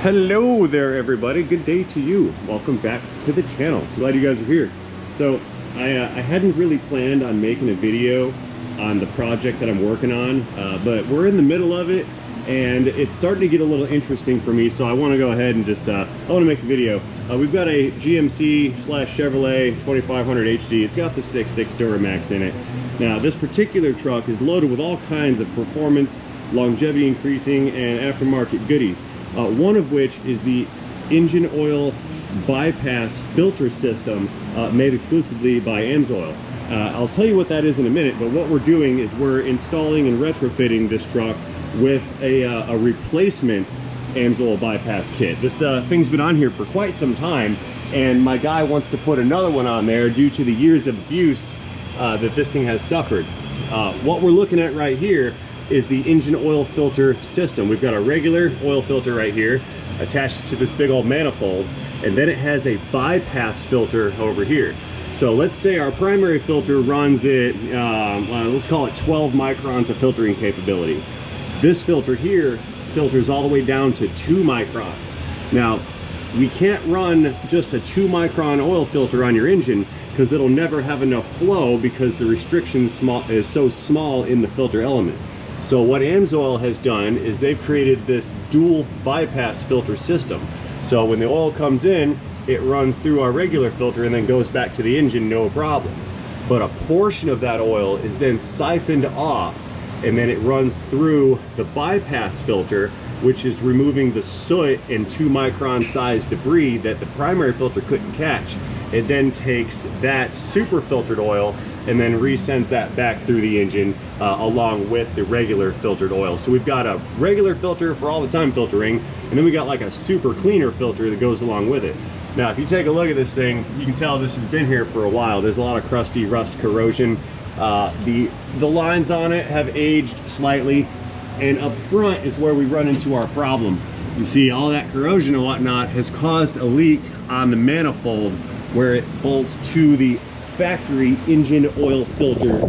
Hello there everybody, good day to you. Welcome back to the channel. Glad you guys are here. So I hadn't really planned on making a video on the project that I'm working on, but we're in the middle of it and it's starting to get a little interesting for me, so I want to go ahead and just I want to make a video. We've got a GMC slash Chevrolet 2500 HD. It's got the 6.6 Duramax in it. Now this particular truck is loaded with all kinds of performance, longevity increasing, and aftermarket goodies. One of which is the Engine Oil Bypass Filter System made exclusively by Amsoil. I'll tell you what that is in a minute, but what we're doing is we're installing and retrofitting this truck with a replacement Amsoil Bypass kit. This thing's been on here for quite some time, and my guy wants to put another one on there due to the years of abuse that this thing has suffered. What we're looking at right here is the engine oil filter system. We've got a regular oil filter right here attached to this big old manifold, and then it has a bypass filter over here. So let's say our primary filter runs at let's call it 12 microns of filtering capability. This filter here filters all the way down to 2 microns. Now we can't run just a 2 micron oil filter on your engine because it'll never have enough flow because the restriction is so small in the filter element. So what Amsoil has done is they've created this dual bypass filter system. So when the oil comes in, it runs through our regular filter and then goes back to the engine, no problem. But a portion of that oil is then siphoned off, and then it runs through the bypass filter, which is removing the soot and 2 micron size debris that the primary filter couldn't catch. It then takes that super filtered oil and then resends that back through the engine along with the regular filtered oil. So we've got a regular filter for all the time filtering, and then we got like a super cleaner filter that goes along with it. Now if you take a look at this thing, you can tell this has been here for a while. There's a lot of crusty rust corrosion. The lines on it have aged slightly, and up front is where we run into our problem. You see all that corrosion and whatnot has caused a leak on the manifold where it bolts to the factory engine oil filter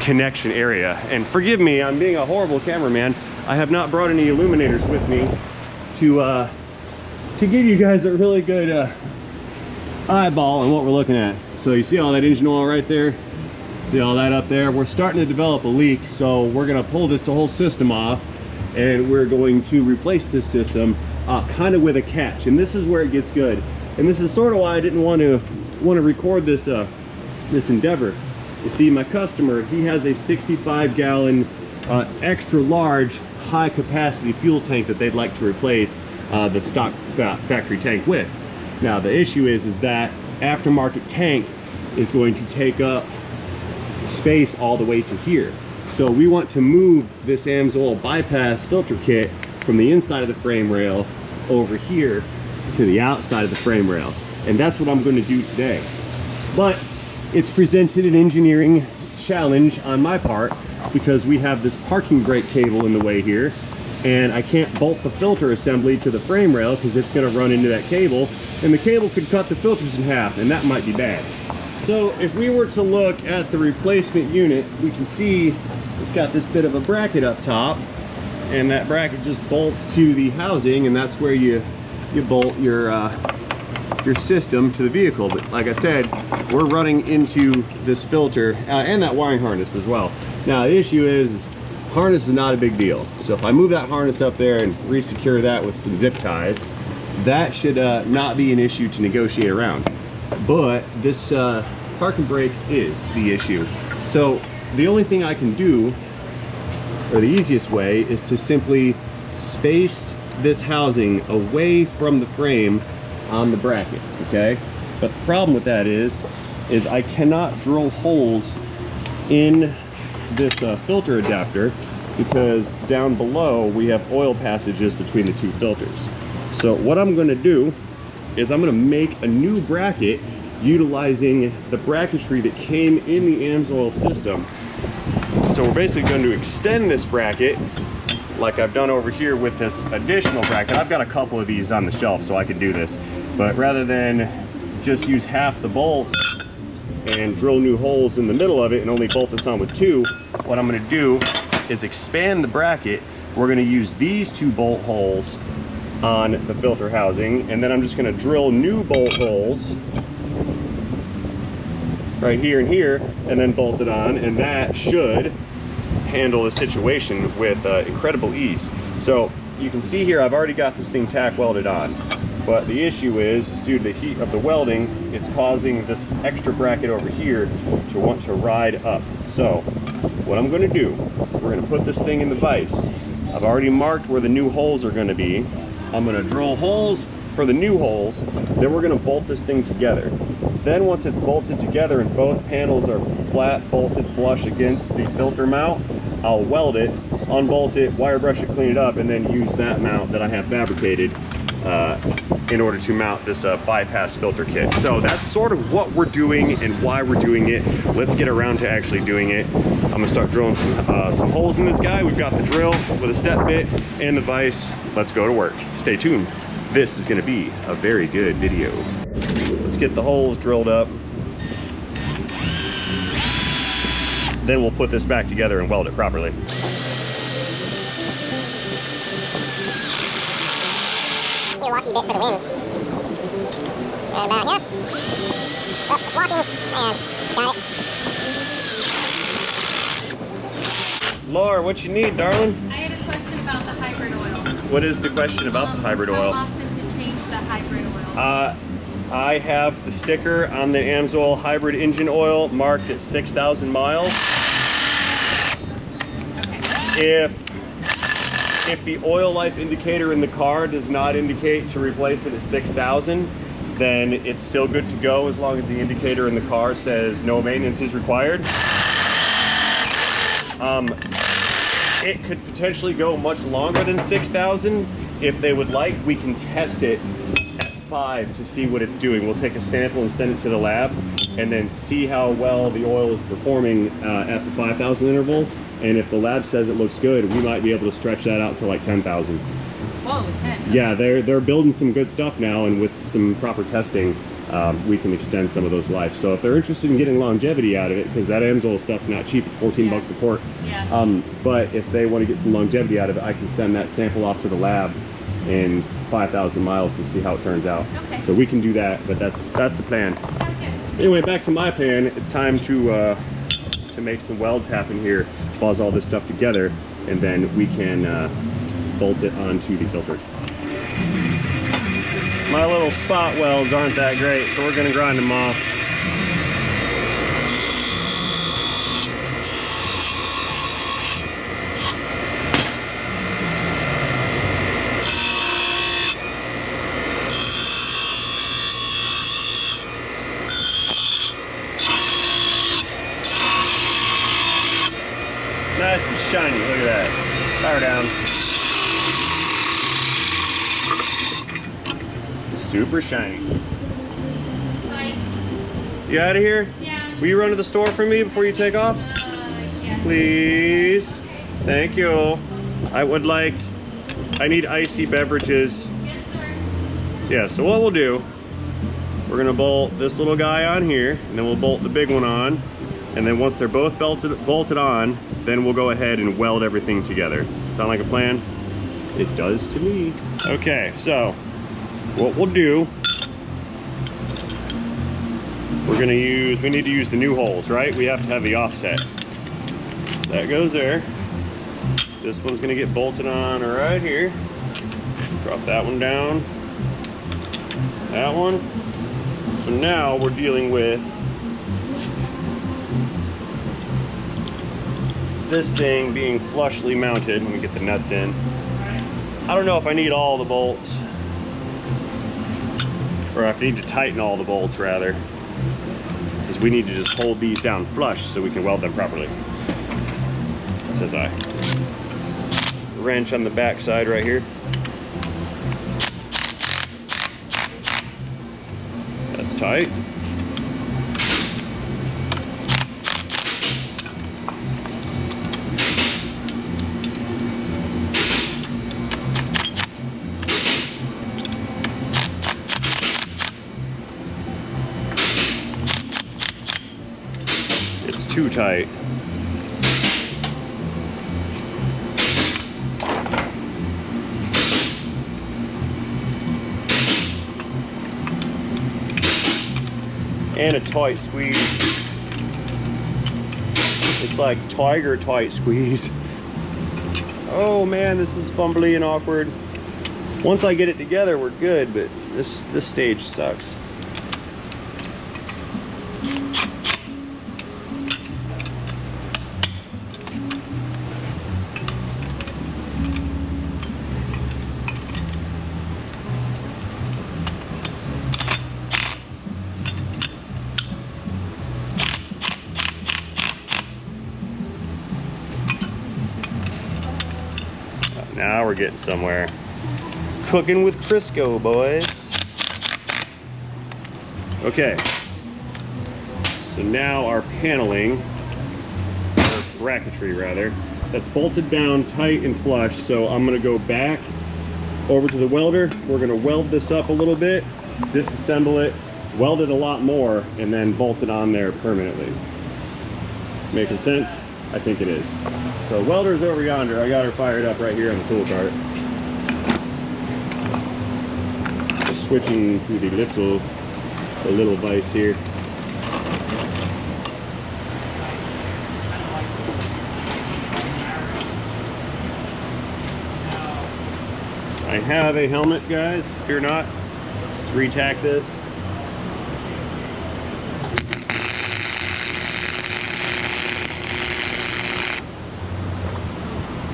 connection area. And forgive me, I'm being a horrible cameraman. I have not brought any illuminators with me to give you guys a really good eyeball on what we're looking at. So you see all that engine oil right there? See all that up there? We're starting to develop a leak, so we're gonna pull this whole system off and we're going to replace this system kind of with a catch. And this is where it gets good. And this is sort of why I didn't want to record this this endeavor. You see, my customer, he has a 65-gallon extra large high capacity fuel tank that they'd like to replace the stock factory tank with. Now the issue is that aftermarket tank is going to take up space all the way to here. So we want to move this Amsoil bypass filter kit from the inside of the frame rail over here to the outside of the frame rail, and that's what I'm going to do today. But it's presented an engineering challenge on my part because we have this parking brake cable in the way here, and I can't bolt the filter assembly to the frame rail because it's going to run into that cable, and the cable could cut the filters in half, and that might be bad. So if we were to look at the replacement unit, we can see it's got this bit of a bracket up top, and that bracket just bolts to the housing, and that's where you bolt your system to the vehicle. But like I said, we're running into this filter and that wiring harness as well. Now the issue is harness is not a big deal. So if I move that harness up there and re-secure that with some zip ties, that should not be an issue to negotiate around. But this parking brake is the issue. So the only thing I can do, or the easiest way, is to simply space this housing away from the frame on the bracket, okay? But the problem with that is I cannot drill holes in this filter adapter because down below we have oil passages between the two filters. So what I'm going to do is I'm going to make a new bracket utilizing the bracketry that came in the Amsoil system. So we're basically going to extend this bracket like I've done over here with this additional bracket. I've got a couple of these on the shelf so I can do this, but rather than just use half the bolts and drill new holes in the middle of it and only bolt this on with 2, what I'm going to do is expand the bracket. We're going to use these 2 bolt holes on the filter housing, and then I'm just going to drill new bolt holes right here and here, and then bolt it on, and that should handle the situation with incredible ease. So you can see here I've already got this thing tack welded on, but the issue is due to the heat of the welding, it's causing this extra bracket over here to want to ride up. So what I'm going to do is we're going to put this thing in the vise. I've already marked where the new holes are going to be. I'm going to drill holes for the new holes, then we're going to bolt this thing together. Then once it's bolted together and both panels are flat bolted flush against the filter mount, I'll weld it, unbolt it, wire brush it, clean it up, and then use that mount that I have fabricated in order to mount this bypass filter kit. So that's sort of what we're doing and why we're doing it. Let's get around to actually doing it. I'm gonna start drilling some holes in this guy. We've got the drill with a step bit and the vise. Let's go to work. Stay tuned. This is gonna be a very good video. Let's get the holes drilled up. Then we'll put this back together and weld it properly. Walking bit for the wing. Right about here. Oh, it's walking, and got it. Laura, what you need, darling? I had a question about the hybrid oil. What is the question about the hybrid oil? How often to change the hybrid oil? I have the sticker on the Amsoil hybrid engine oil marked at 6,000 miles. Okay. If the oil life indicator in the car does not indicate to replace it at 6,000, then it's still good to go as long as the indicator in the car says no maintenance is required. It could potentially go much longer than 6,000. If they would like, we can test it at 5 to see what it's doing. We'll take a sample and send it to the lab and then see how well the oil is performing at the 5,000 interval. And if the lab says it looks good, we might be able to stretch that out to like 10,000. Whoa, 10. Yeah, they're building some good stuff now, and with some proper testing, we can extend some of those lives. So if they're interested in getting longevity out of it, because that Amsoil stuff's not cheap, it's 14 bucks a quart. Yeah. But if they want to get some longevity out of it, I can send that sample off to the lab in 5,000 miles to see how it turns out. Okay. So we can do that, but that's the plan. Sounds good. Anyway, back to my plan. It's time to make some welds happen here, buzz all this stuff together, and then we can bolt it onto the filter. My little spot welds aren't that great, so we're gonna grind them off. Nice and shiny, look at that. Power down. Super shiny. Bye. You out of here? Yeah. Will you run to the store for me before you take off? Yes. Please. Okay. Thank you. I need icy beverages. Yes, sir. Yeah, so what we'll do, we're gonna bolt this little guy on here, and then we'll bolt the big one on. And then once they're both bolted on, then we'll go ahead and weld everything together. Sound like a plan? It does to me. Okay, so what we'll do, we need to use the new holes, right? We have to have the offset. That goes there. This one's gonna get bolted on right here. Drop that one down. That one. So now we're dealing with this thing being flushly mounted. Let me get the nuts in. I don't know if I need all the bolts, or if I need to tighten all the bolts rather, because we need to just hold these down flush so we can weld them properly. Says I. Wrench on the back side right here. That's tight. Too tight. and a tight squeeze. It's like tiger tight squeeze. Oh man, this is fumbly and awkward. Once I get it together, we're good, but this stage sucks. Now we're getting somewhere. Cooking with Crisco, boys. Okay. So now our paneling, or bracketry rather, that's bolted down tight and flush. So I'm gonna go back over to the welder. We're gonna weld this up a little bit, disassemble it, weld it a lot more, and then bolt it on there permanently. Making sense? I think it is. So welder's over yonder. I got her fired up right here on the tool cart. Just switching to the little vise here. I have a helmet, guys. Fear not. Let's re-tack this.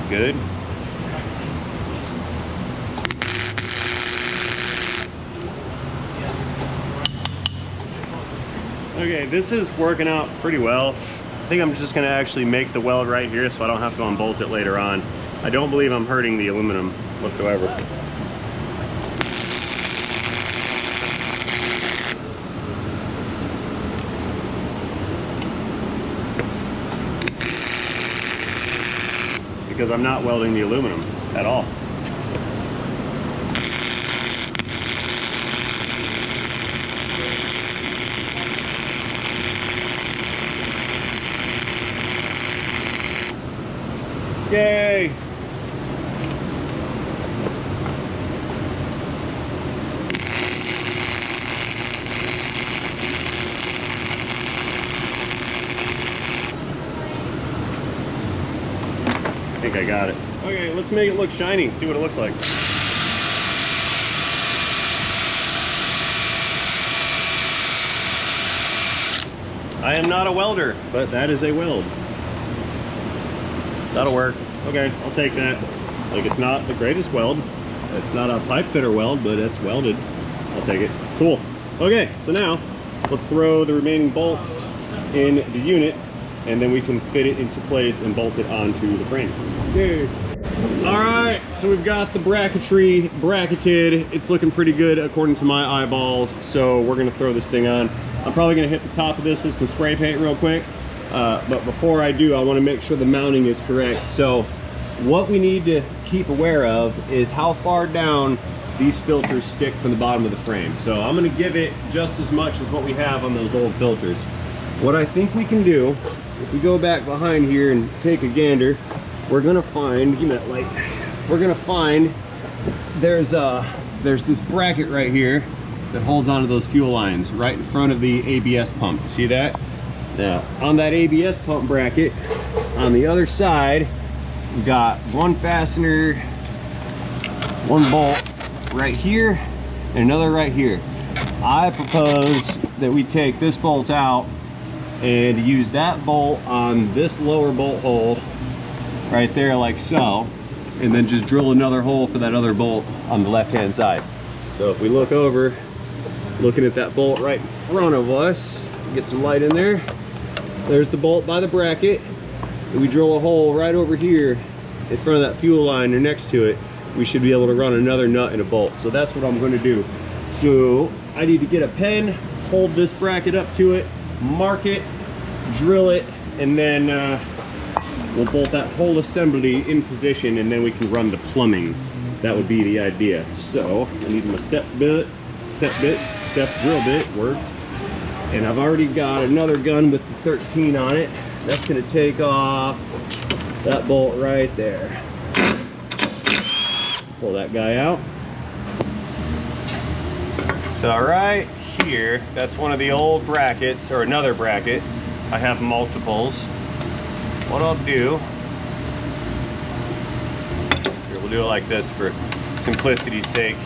Good. Okay, this is working out pretty well. I think I'm just gonna actually make the weld right here so I don't have to unbolt it later on. I don't believe I'm hurting the aluminum whatsoever. Because I'm not welding the aluminum at all. Yay! I think I got it. Okay, let's make it look shiny, see what it looks like. I am not a welder, but that is a weld. That'll work. Okay, I'll take that. Like, it's not the greatest weld. It's not a pipe fitter weld, but it's welded. I'll take it. Cool. Okay, so now let's throw the remaining bolts in the unit, and then we can fit it into place and bolt it onto the frame. Yay. All right, so we've got the bracketry bracketed. It's looking pretty good according to my eyeballs, so we're gonna throw this thing on. I'm probably gonna hit the top of this with some spray paint real quick, but before I do, I wanna make sure the mounting is correct. So what we need to keep aware of is how far down these filters stick from the bottom of the frame. So I'm gonna give it just as much as what we have on those old filters. What I think we can do, if we go back behind here and take a gander, we're gonna find, give me that light, we're gonna find there's this bracket right here that holds onto those fuel lines right in front of the ABS pump. You see that? Now, on that ABS pump bracket, on the other side, we've got one fastener, one bolt right here, and another right here. I propose that we take this bolt out and use that bolt on this lower bolt hole right there, like so, and then just drill another hole for that other bolt on the left hand side. So if we look over, looking at that bolt right in front of us, get some light in there, there's the bolt by the bracket, and we drill a hole right over here in front of that fuel line or next to it. We should be able to run another nut and a bolt. So that's what I'm going to do. So I need to get a pen, hold this bracket up to it, mark it, drill it, and then we'll bolt that whole assembly in position, and then we can run the plumbing. That would be the idea. So I need my step drill bit, words. And I've already got another gun with the 13 on it. That's gonna take off that bolt right there. Pull that guy out. So right here, that's one of the old brackets, or another bracket. I have multiples. What I'll do, here, we'll do it like this for simplicity's sake.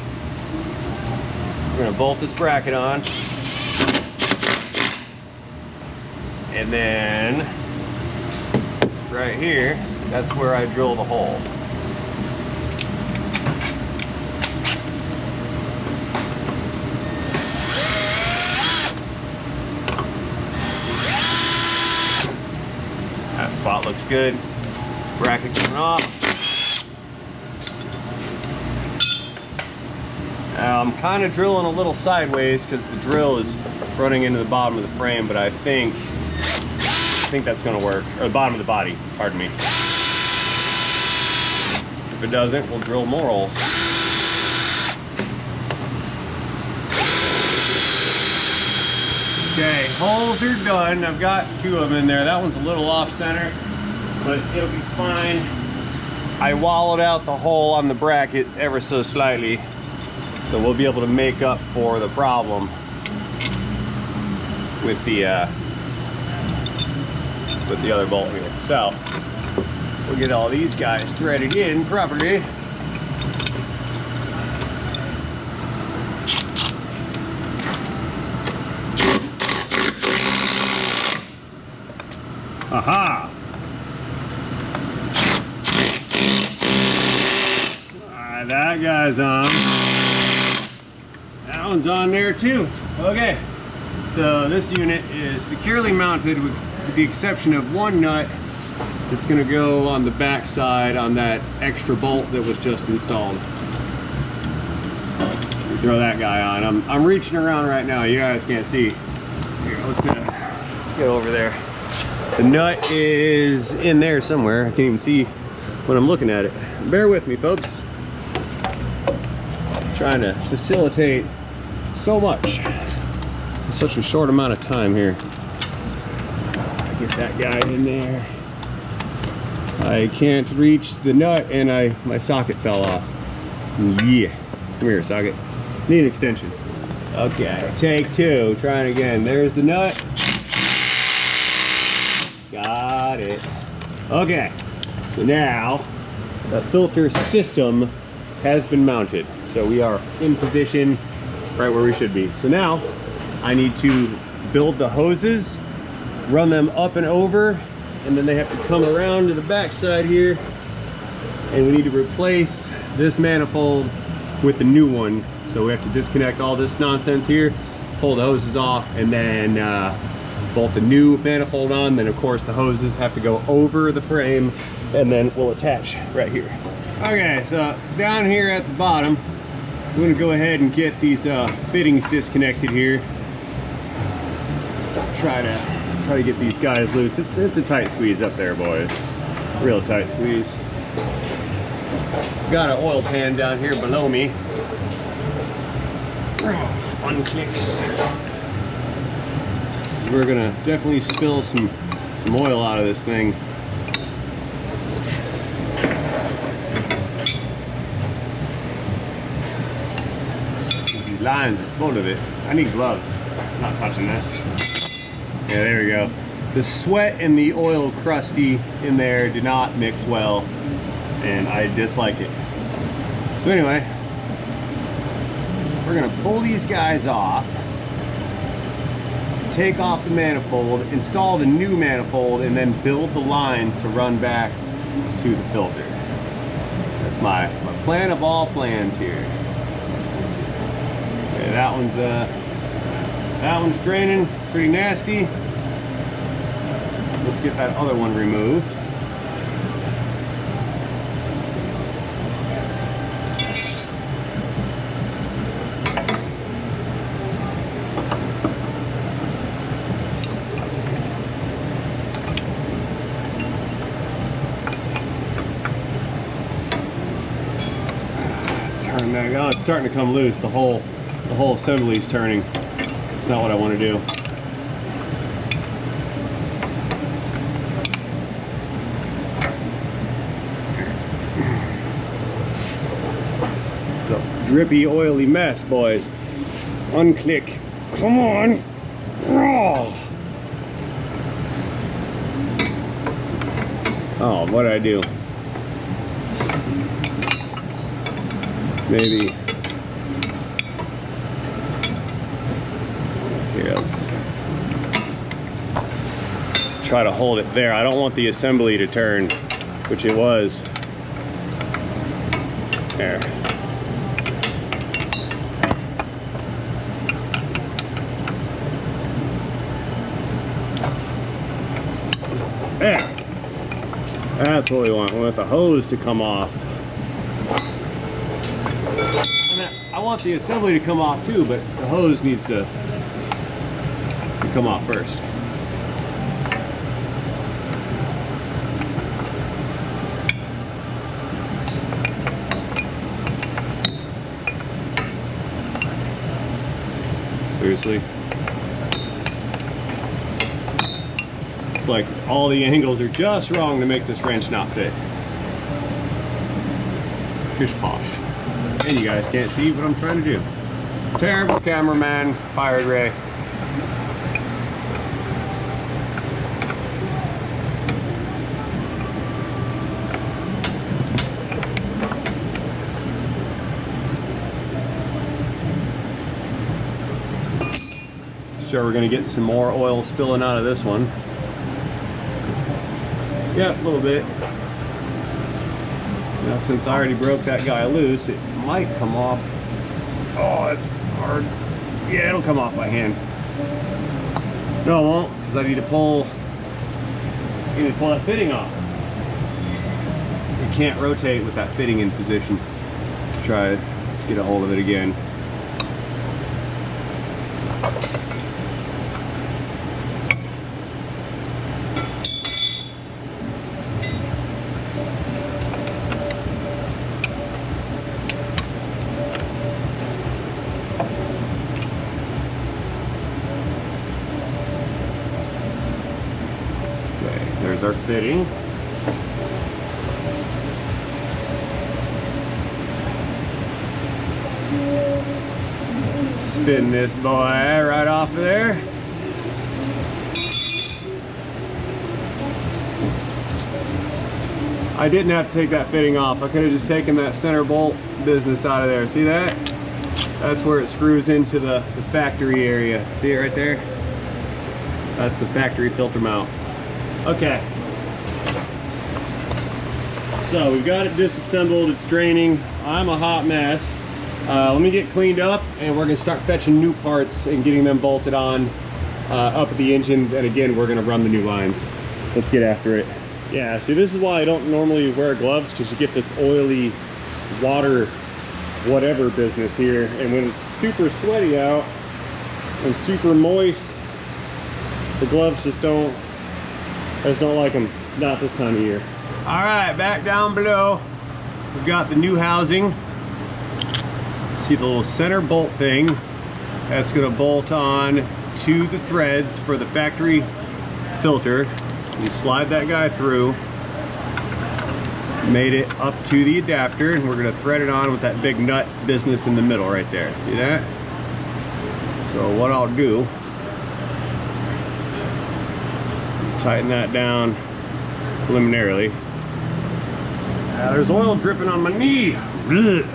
We're gonna bolt this bracket on. And then, right here, that's where I drill the hole. That spot looks good. Bracket coming off. Now I'm kind of drilling a little sideways because the drill is running into the bottom of the frame, but I think that's going to work. Or the bottom of the body, pardon me. If it doesn't, we'll drill more holes. Okay, holes are done. I've got 2 of them in there. That one's a little off center, but it'll be fine. I wallowed out the hole on the bracket ever so slightly, so we'll be able to make up for the problem with the other bolt here. So we'll get all these guys threaded in properly. Aha! Alright, that guy's on. That one's on there too. Okay, so this unit is securely mounted with the exception of one nut that's going to go on the back side on that extra bolt that was just installed. Throw that guy on. I'm reaching around right now. You guys can't see. Here, let's get over there. The nut is in there somewhere. I can't even see when I'm looking at it. Bear with me, folks. I'm trying to facilitate so much in such a short amount of time here. Get that guy in there. I can't reach the nut and my socket fell off. Yeah. Come here, socket. Need an extension. Okay, take 2. Trying again. There's the nut. Got it. Okay, so now the filter system has been mounted. So we are in position right where we should be. So now I need to build the hoses, run them up and over, and then they have to come around to the back side here, and we need to replace this manifold with the new one. So we have to disconnect all this nonsense here, pull the hoses off, and then bolt the new manifold on. Then of course the hoses have to go over the frame, and then we'll attach right here. Okay, so down here at the bottom, I'm going to go ahead and get these fittings disconnected here. Try to get these guys loose. It's a tight squeeze up there, boys. Real tight squeeze. Got an oil pan down here below me. Unclicks. We're gonna definitely spill some oil out of this thing. These lines are full of it. I need gloves. I'm not touching this. Yeah, there we go. The sweat and the oil crusty in there do not mix well, and I dislike it. So anyway, we're gonna pull these guys off, take off the manifold, install the new manifold, and then build the lines to run back to the filter. That's my plan of all plans here. Okay, that one's draining pretty nasty. Let's get that other one removed. Turn that. Oh, it's starting to come loose. The whole assembly is turning. It's not what I want to do. Drippy, oily mess, boys. Unclick Come on. Oh, what did I do? Maybe. Here, let's try to hold it there. I don't want the assembly to turn, which it was. There. There. That's what we want. We want the hose to come off. I want the assembly to come off too, but the hose needs to come off first. Seriously. It's like all the angles are just wrong to make this wrench not fit. Pish posh. And you guys can't see what I'm trying to do. Terrible cameraman, fired Ray. Sure, we're gonna get some more oil spilling out of this one. Yeah, a little bit. Now, since I already broke that guy loose, it might come off. Oh, that's hard. Yeah, it'll come off by hand. No, it won't, because I need to pull that fitting off. It can't rotate with that fitting in position. Let's try it. Let's get a hold of it again. There's our fitting. Spin this boy right off of there. I didn't have to take that fitting off. I could have just taken that center bolt business out of there. See that? That's where it screws into the factory area. See it right there? That's the factory filter mount. Okay, so we've got it disassembled, it's draining. I'm a hot mess. Let me get cleaned up and we're gonna start fetching new parts and getting them bolted on up at the engine. And again, we're gonna run the new lines. Let's get after it. Yeah, see, this is why I don't normally wear gloves, because you get this oily water whatever business here. And when it's super sweaty out and super moist, the gloves just don't, I just don't like them, not this time of year. All right, back down below, we've got the new housing. See the little center bolt thing? That's gonna bolt on to the threads for the factory filter. You slide that guy through, made it up to the adapter, and we're gonna thread it on with that big nut business in the middle right there. See that? So what I'll do, tighten that down preliminarily. There's oil dripping on my knee. Ugh.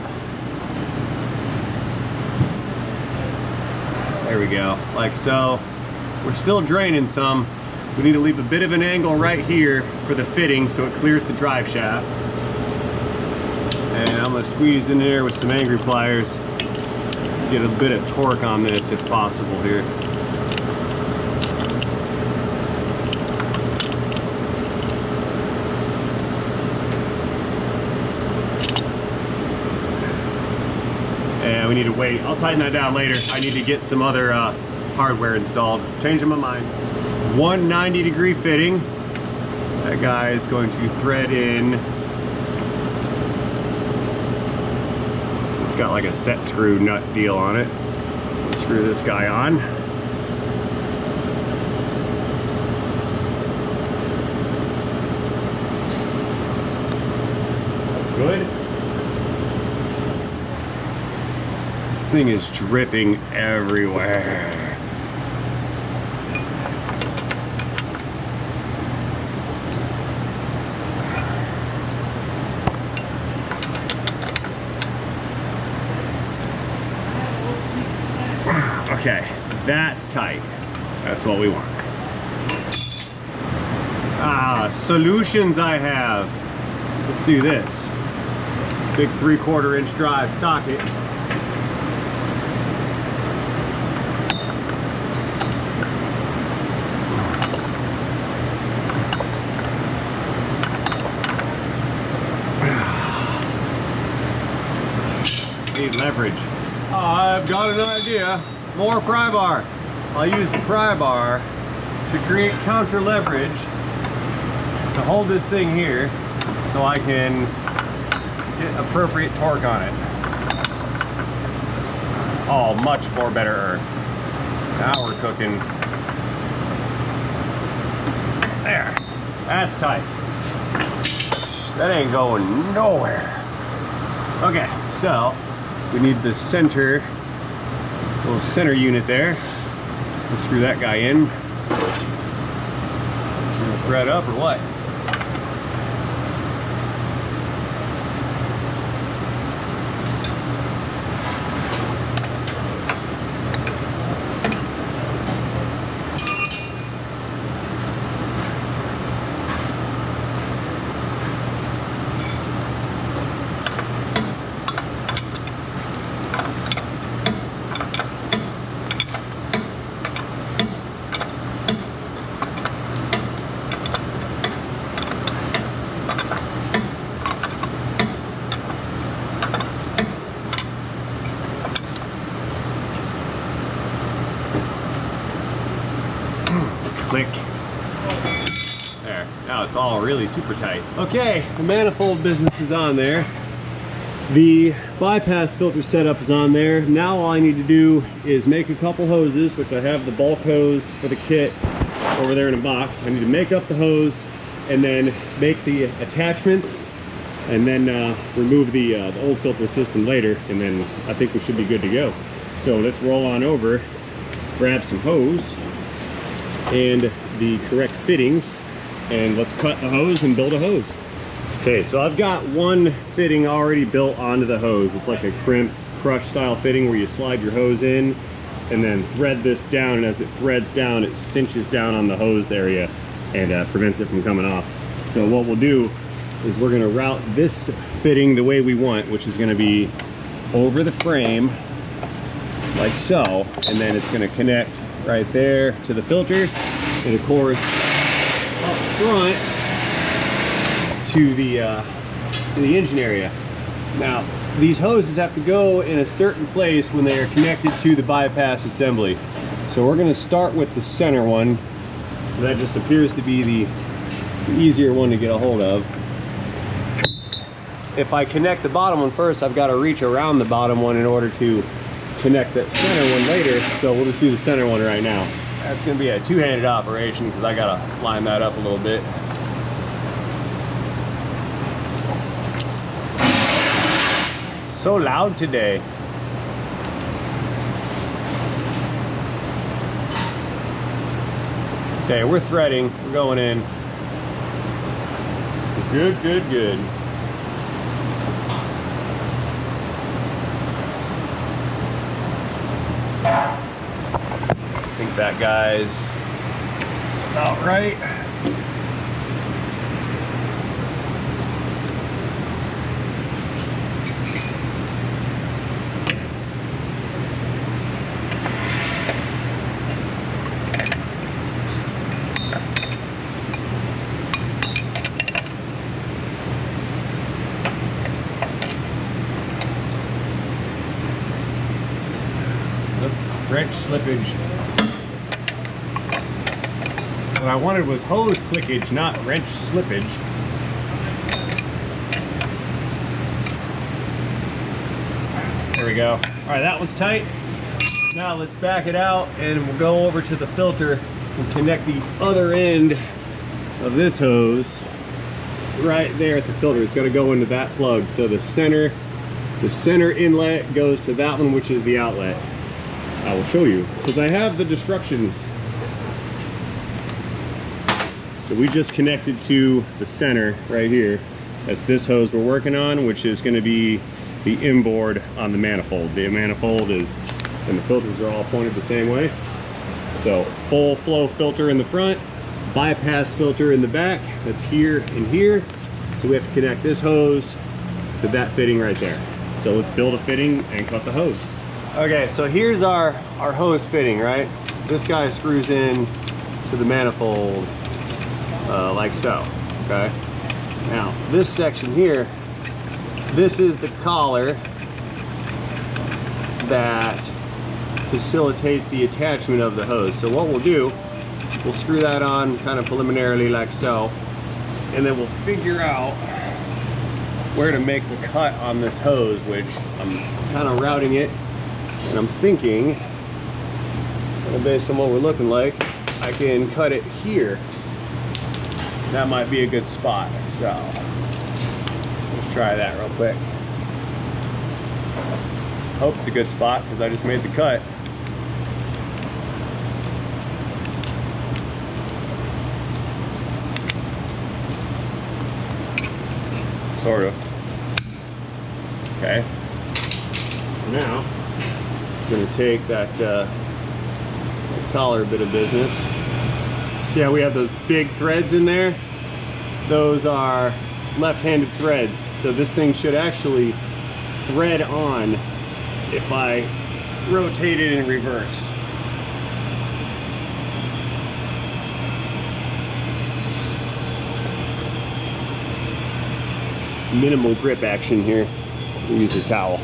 There we go, like so. We're still draining some. We need to leave a bit of an angle right here for the fitting so it clears the drive shaft. And I'm gonna squeeze in there with some angry pliers, get a bit of torque on this if possible here. And we need to wait. I'll tighten that down later. I need to get some other hardware installed. Changing my mind. 190-degree fitting. That guy is going to thread in. So it's got like a set screw nut deal on it. Screw this guy on. That's good. thing is dripping everywhere. Okay, that's tight. That's what we want. Solutions I have. Let's do this. Big 3/4 inch drive socket. Need leverage. I've got an idea. More pry bar. I'll use the pry bar to create counter leverage to hold this thing here so I can get appropriate torque on it. Oh, much more better. Now we're cooking. There. That's tight. That ain't going nowhere. Okay, so we need the center, little center unit there. We'll screw that guy in. Thread up or what? Click. There. Now it's all really super tight. Okay, the manifold business is on there. The bypass filter setup is on there. Now all I need to do is make a couple hoses, which I have the bulk hose for the kit over there in a box. I need to make up the hose and then make the attachments and then remove the old filter system later, and then I think we should be good to go. So let's roll on over, grab some hose and the correct fittings, and let's cut the hose and build a hose. Okay, so I've got one fitting already built onto the hose. It's like a crimp crush style fitting where you slide your hose in and then thread this down, and as it threads down it cinches down on the hose area and prevents it from coming off. So what we'll do is we're going to route this fitting the way we want, which is going to be over the frame like so, and then it's going to connect right there to the filter, and of course up front to the engine area. Now these hoses have to go in a certain place when they are connected to the bypass assembly. So we're going to start with the center one. That just appears to be the easier one to get a hold of. If I connect the bottom one first, I've got to reach around the bottom one in order to connect that center one later, so we'll just do the center one right now. That's going to be a two-handed operation because I got to line that up a little bit. So loud today. Okay, we're threading, we're going in. Good, good, good. I think that guy's about right. Wrench slippage. What I wanted was hose clickage, not wrench slippage. There we go. All right, that one's tight. Now let's back it out and we'll go over to the filter and connect the other end of this hose right there at the filter. It's going to go into that plug. So the center The center inlet goes to that one, which is the outlet. I will show you, because I have the instructions. So we just connected to the center right here. That's this hose we're working on, which is going to be the inboard on the manifold. The manifold is, and the filters are all pointed the same way. So full flow filter in the front, bypass filter in the back. That's here and here. So we have to connect this hose to that fitting right there. So let's build a fitting and cut the hose. Okay, so here's our hose fitting, right? This guy screws in to the manifold like so, okay? Now, this section here, this is the collar that facilitates the attachment of the hose. So what we'll do, we'll screw that on kind of preliminarily like so, and then we'll figure out where to make the cut on this hose, which I'm kind of routing it, and I'm thinking, based on what we're looking like, I can cut it here. That might be a good spot, so let's try that real quick. Hope it's a good spot because I just made the cut. Sort of. Okay. So now I'm going to take that collar bit of business. See how we have those big threads in there? Those are left-handed threads. So this thing should actually thread on if I rotate it in reverse. Minimal grip action here. We'll use a towel.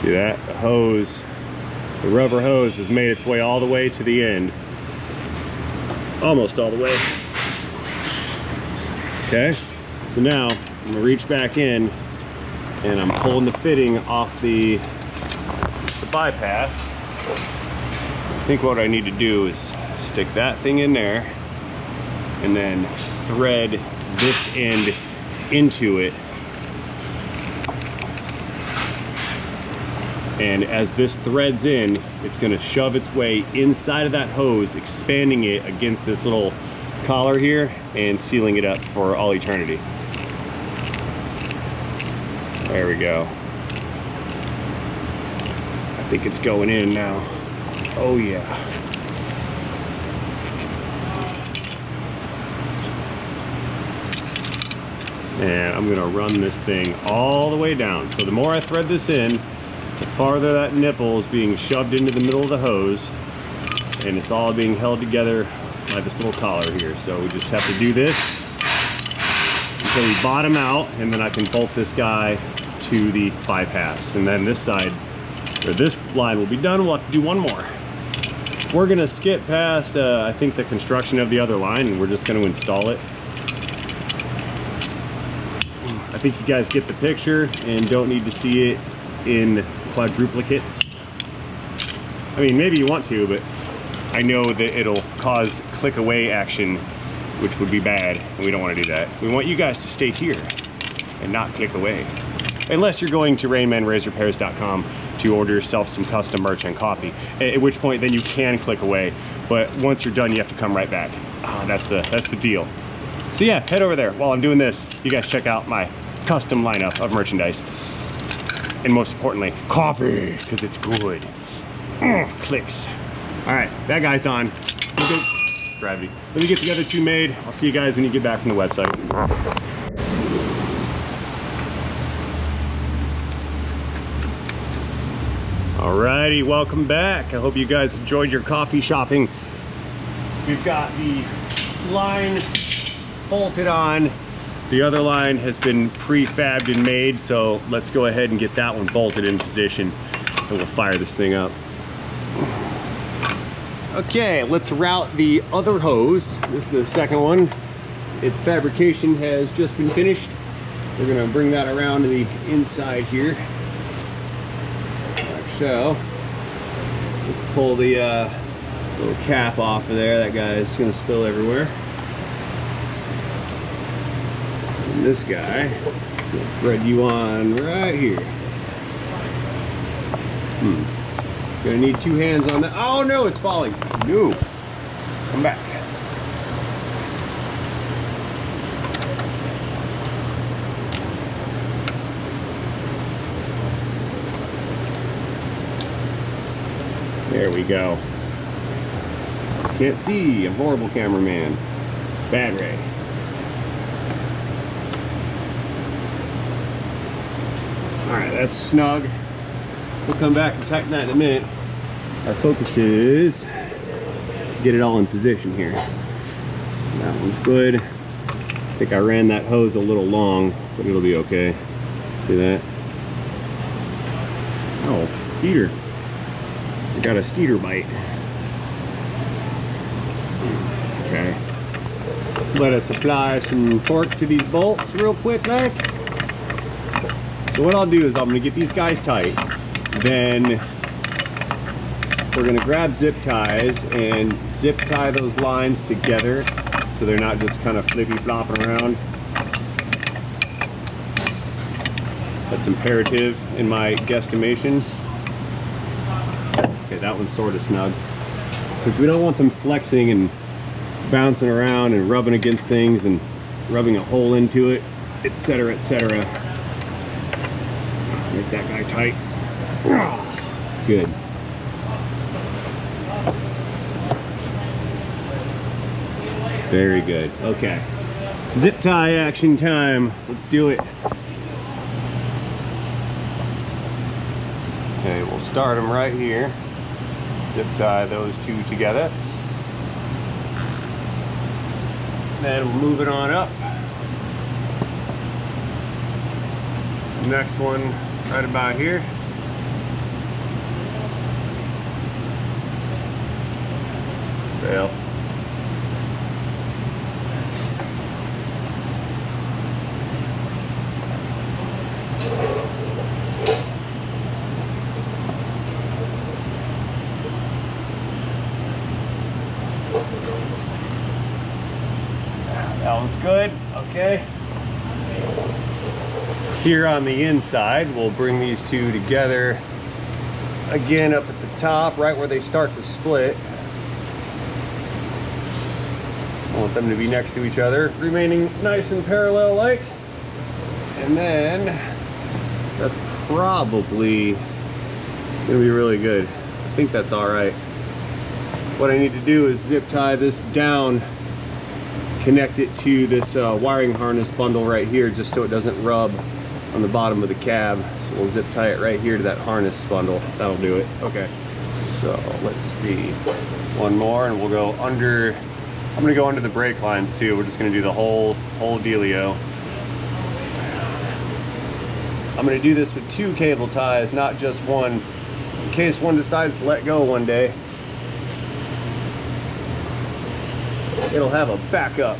See that? The hose, the rubber hose has made its way all the way to the end. Almost all the way. Okay, so now I'm gonna reach back in and I'm pulling the fitting off the bypass. I think what I need to do is stick that thing in there and then thread this end into it. And as this threads in, it's going to shove its way inside of that hose, expanding it against this little collar here and sealing it up for all eternity. There we go. I think it's going in now. Oh yeah. And I'm gonna run this thing all the way down. So the more I thread this in, the farther that nipple is being shoved into the middle of the hose, and it's all being held together by this little collar here. So we just have to do this until we bottom out, and then I can bolt this guy to the bypass. And then this side, or this line will be done. We'll have to do one more. We're gonna skip past, I think, the construction of the other line, and we're just gonna install it. I think you guys get the picture and don't need to see it in quadruplicates. I mean, maybe you want to, but I know that it'll cause click away action, which would be bad, and we don't want to do that. We want you guys to stay here and not click away. Unless you're going to rainmanrazorpairs.com to order yourself some custom merch and coffee, at which point then you can click away. But once you're done, you have to come right back. That's the deal. So yeah, head over there. While I'm doing this, you guys check out my custom lineup of merchandise. And most importantly, coffee, because it's good. Clicks. All right, that guy's on. Gravity. Let me get the other two made. I'll see you guys when you get back from the website. Alrighty, welcome back. I hope you guys enjoyed your coffee shopping. We've got the line bolted on. The other line has been prefabbed and made, so let's go ahead and get that one bolted in position and we'll fire this thing up. Okay, let's route the other hose. This is the second one. Its fabrication has just been finished. We're gonna bring that around to the inside here. So, Let's pull the little cap off of there. That guy's gonna spill everywhere. And this guy, we'll thread you on right here. Gonna need 2 hands on that. Oh no, it's falling. No. Come back. There we go. Can't see. I'm a horrible cameraman. Bad ray. Alright, that's snug. We'll come back and tighten that in a minute. Our focus is get it all in position here. That one's good. I think I ran that hose a little long, but it'll be okay. See that? Oh, skeeter. I got a skeeter bite. Okay. Let us apply some torque to these bolts real quick, Mac. So what I'll do is I'm gonna get these guys tight. Then we're gonna grab zip ties and zip tie those lines together so they're not just kind of flippy flopping around. That's imperative in my guesstimation. Okay, that one's sort of snug because we don't want them flexing and bouncing around and rubbing against things and rubbing a hole into it, etc., etc. Make that guy tight. Good. Very good. Okay. Zip tie action time. Let's do it. Okay, we'll start them right here. Zip tie those 2 together. Then we'll move it on up. Next one right about here. Fail. That one's good. Okay. Here on the inside, we'll bring these 2 together again up at the top, right where they start to split. I want them to be next to each other, remaining nice and parallel like. And then that's probably gonna be really good. I think that's all right. What I need to do is zip tie this down, connect it to this wiring harness bundle right here just so it doesn't rub on the bottom of the cab. So we'll zip tie it right here to that harness bundle. That'll do it. Okay. So let's see. One more and we'll go under. I'm gonna go under the brake lines too. We're just gonna do the whole dealio. I'm gonna do this with 2 cable ties, not just one, in case one decides to let go one day. It'll have a backup.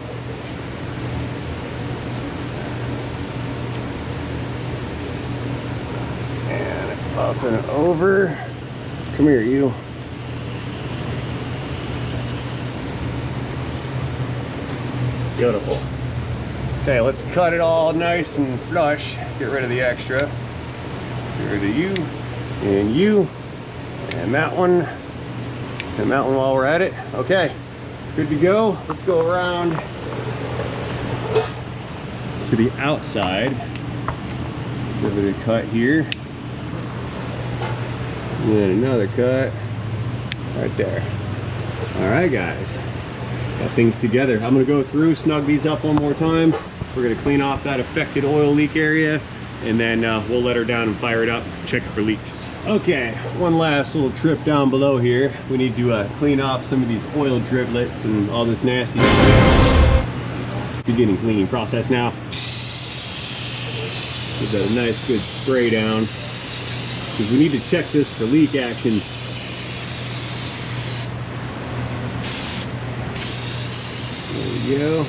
And up and over. Come here, you. Beautiful. Okay, let's cut it all nice and flush. Get rid of the extra. Get rid of you, and that one, and that one while we're at it. Okay, good to go. Let's go around to the outside. Give it a cut here. And then another cut right there. All right, guys. Got things together. I'm gonna go through, snug these up one more time. We're gonna clean off that affected oil leak area, and then we'll let her down and fire it up, check it for leaks. Okay, one last little trip down below here. We need to clean off some of these oil driblets and all this nasty stuff. Beginning cleaning process now. Give that a nice good spray down, because we need to check this for leak action. There we go.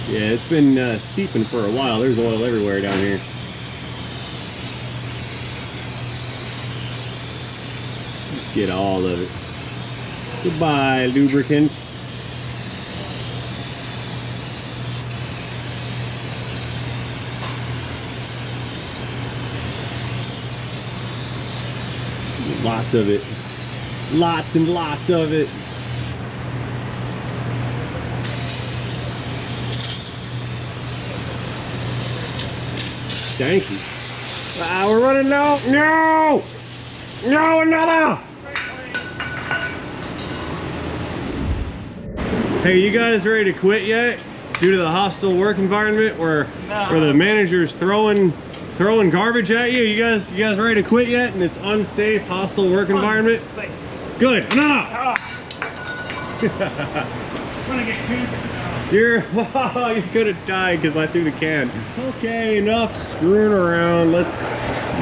Yeah, it's been seeping for a while. There's oil everywhere down here. Get all of it. Goodbye, lubricant. Lots of it. Lots and lots of it. Thank you. We're running low. No! No, another! Hey, you guys ready to quit yet? Due to the hostile work environment where the manager's throwing garbage at you? You guys ready to quit yet in this unsafe, hostile work environment? Unsafe. Good. No. I'm gonna get cancer. You're gonna die because I threw the can. Okay, enough screwing around. Let's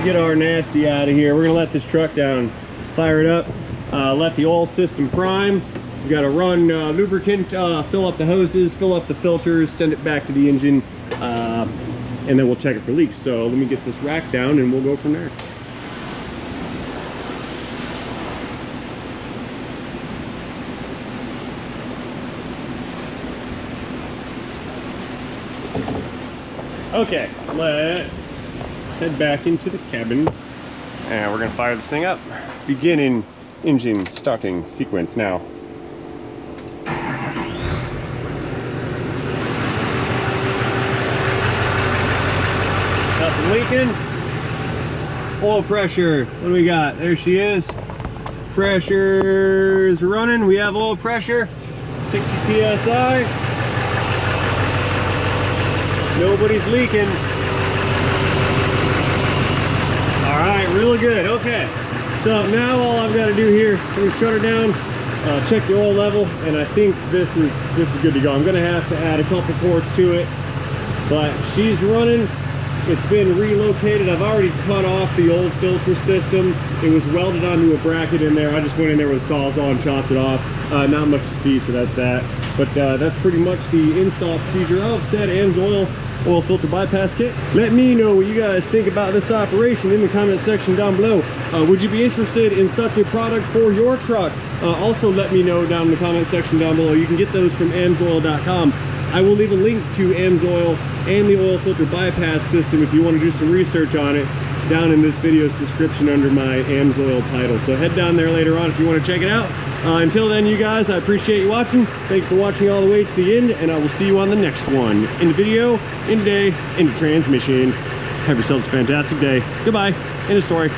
get our nasty out of here. We're gonna let this truck down, fire it up, let the oil system prime. We gotta run lubricant, fill up the hoses, fill up the filters, send it back to the engine, and then we'll check it for leaks. So let me get this rack down and we'll go from there. Okay, let's head back into the cabin and we're gonna fire this thing up. Beginning engine starting sequence now. Nothing leaking. Oil pressure, what do we got? There she is. Pressure's running. We have oil pressure, 60 PSI. Nobody's leaking. All right, really good. Okay, so now all I've got to do here, let me shut her down, check the oil level, and I think this is good to go. I'm gonna have to add a couple quarts to it, but she's running. It's been relocated. I've already cut off the old filter system. It was welded onto a bracket in there. I just went in there with a Sawzall and chopped it off. Not much to see, so that's that. But that's pretty much the install procedure of said Amsoil oil filter bypass kit. Let me know what you guys think about this operation in the comment section down below. Would you be interested in such a product for your truck? Also let me know down in the comment section down below. You can get those from amsoil.com. I will leave a link to Amsoil and the oil filter bypass system if you want to do some research on it down in this video's description under my Amsoil title. So head down there later on if you want to check it out. Until then, you guys, I appreciate you watching. Thank you for watching all the way to the end, and I will see you on the next one. In the video, in the day, in the transmission. Have yourselves a fantastic day. Goodbye. End of story.